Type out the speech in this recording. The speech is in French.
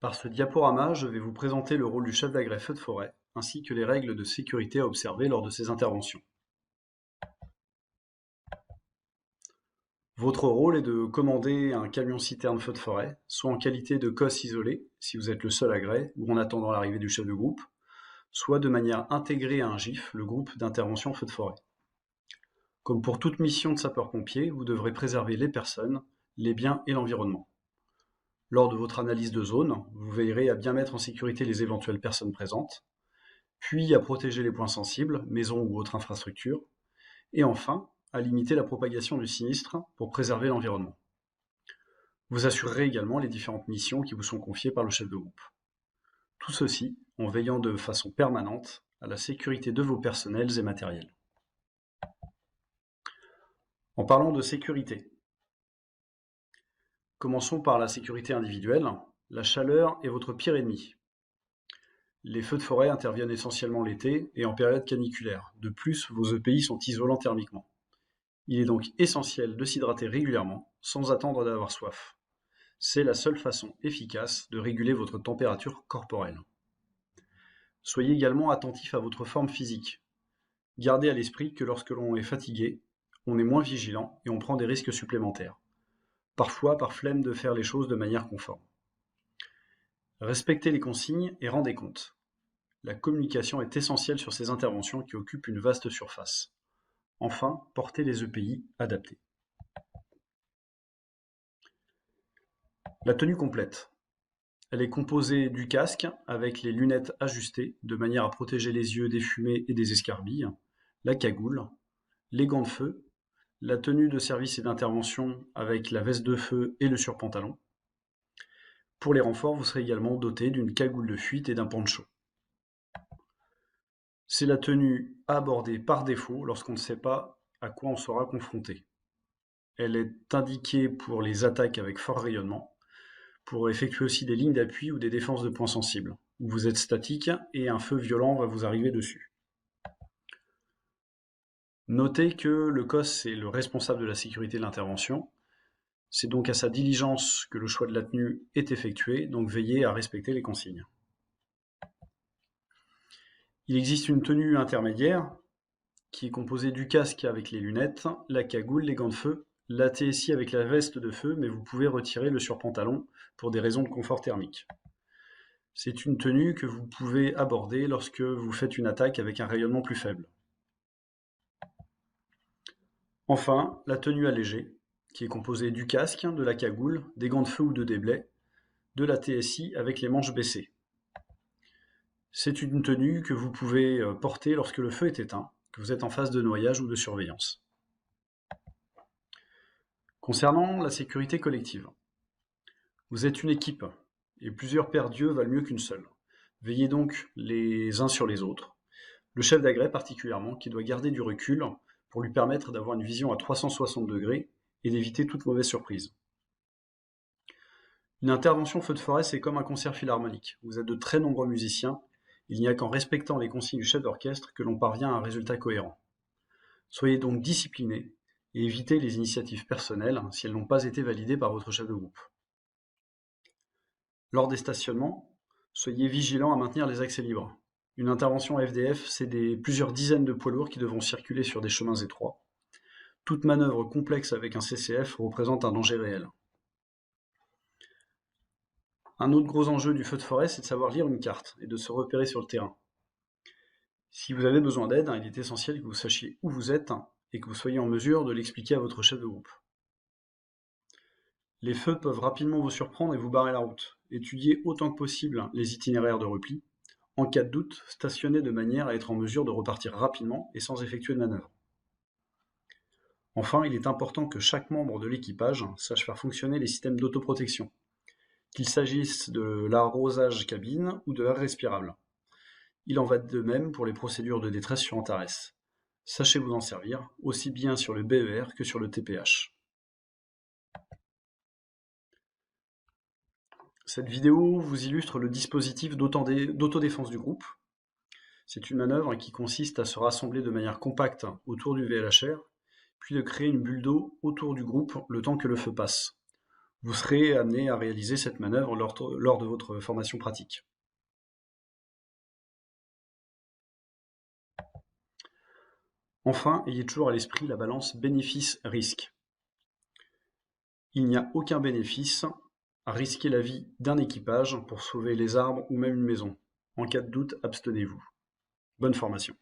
Par ce diaporama, je vais vous présenter le rôle du chef d'agrès feu de forêt, ainsi que les règles de sécurité à observer lors de ces interventions. Votre rôle est de commander un camion-citerne feu de forêt, soit en qualité de COS isolé, si vous êtes le seul agrès, ou en attendant l'arrivée du chef de groupe, soit de manière intégrée à un GIF, le groupe d'intervention feu de forêt. Comme pour toute mission de sapeur-pompier, vous devrez préserver les personnes, les biens et l'environnement. Lors de votre analyse de zone, vous veillerez à bien mettre en sécurité les éventuelles personnes présentes, puis à protéger les points sensibles, maisons ou autres infrastructures, et enfin, à limiter la propagation du sinistre pour préserver l'environnement. Vous assurerez également les différentes missions qui vous sont confiées par le chef de groupe. Tout ceci en veillant de façon permanente à la sécurité de vos personnels et matériels. En parlant de sécurité, commençons par la sécurité individuelle. La chaleur est votre pire ennemi. Les feux de forêt interviennent essentiellement l'été et en période caniculaire. De plus, vos EPI sont isolants thermiquement. Il est donc essentiel de s'hydrater régulièrement, sans attendre d'avoir soif. C'est la seule façon efficace de réguler votre température corporelle. Soyez également attentif à votre forme physique. Gardez à l'esprit que lorsque l'on est fatigué, on est moins vigilant et on prend des risques supplémentaires. Parfois par flemme de faire les choses de manière conforme. Respectez les consignes et rendez compte. La communication est essentielle sur ces interventions qui occupent une vaste surface. Enfin, portez les EPI adaptés. La tenue complète. Elle est composée du casque avec les lunettes ajustées de manière à protéger les yeux des fumées et des escarbilles, la cagoule, les gants de feu, la tenue de service et d'intervention avec la veste de feu et le surpantalon. Pour les renforts, vous serez également doté d'une cagoule de fuite et d'un poncho. C'est la tenue à aborder par défaut lorsqu'on ne sait pas à quoi on sera confronté. Elle est indiquée pour les attaques avec fort rayonnement, pour effectuer aussi des lignes d'appui ou des défenses de points sensibles, où vous êtes statique et un feu violent va vous arriver dessus. Notez que le COS est le responsable de la sécurité de l'intervention. C'est donc à sa diligence que le choix de la tenue est effectué, donc veillez à respecter les consignes. Il existe une tenue intermédiaire qui est composée du casque avec les lunettes, la cagoule, les gants de feu, la TSI avec la veste de feu, mais vous pouvez retirer le surpantalon pour des raisons de confort thermique. C'est une tenue que vous pouvez aborder lorsque vous faites une attaque avec un rayonnement plus faible. Enfin, la tenue allégée, qui est composée du casque, de la cagoule, des gants de feu ou de déblais, de la TSI avec les manches baissées. C'est une tenue que vous pouvez porter lorsque le feu est éteint, que vous êtes en phase de noyage ou de surveillance. Concernant la sécurité collective, vous êtes une équipe, et plusieurs paires d'yeux valent mieux qu'une seule. Veillez donc les uns sur les autres. Le chef d'agrès particulièrement, qui doit garder du recul pour lui permettre d'avoir une vision à 360 degrés et d'éviter toute mauvaise surprise. Une intervention feu de forêt, c'est comme un concert philharmonique. Vous êtes de très nombreux musiciens. Il n'y a qu'en respectant les consignes du chef d'orchestre que l'on parvient à un résultat cohérent. Soyez donc disciplinés et évitez les initiatives personnelles si elles n'ont pas été validées par votre chef de groupe. Lors des stationnements, soyez vigilants à maintenir les accès libres. Une intervention FDF, c'est plusieurs dizaines de poids lourds qui devront circuler sur des chemins étroits. Toute manœuvre complexe avec un CCF représente un danger réel. Un autre gros enjeu du feu de forêt, c'est de savoir lire une carte et de se repérer sur le terrain. Si vous avez besoin d'aide, il est essentiel que vous sachiez où vous êtes et que vous soyez en mesure de l'expliquer à votre chef de groupe. Les feux peuvent rapidement vous surprendre et vous barrer la route. Étudiez autant que possible les itinéraires de repli. En cas de doute, stationnez de manière à être en mesure de repartir rapidement et sans effectuer de manœuvre. Enfin, il est important que chaque membre de l'équipage sache faire fonctionner les systèmes d'autoprotection, qu'il s'agisse de l'arrosage cabine ou de l'air respirable. Il en va de même pour les procédures de détresse sur Antares. Sachez vous en servir, aussi bien sur le BER que sur le TPH. Cette vidéo vous illustre le dispositif d'autodéfense du groupe. C'est une manœuvre qui consiste à se rassembler de manière compacte autour du VLHR, puis de créer une bulle d'eau autour du groupe le temps que le feu passe. Vous serez amené à réaliser cette manœuvre lors de votre formation pratique. Enfin, ayez toujours à l'esprit la balance bénéfice-risque. Il n'y a aucun bénéfice à risquer la vie d'un équipage pour sauver les arbres ou même une maison. En cas de doute, abstenez-vous. Bonne formation.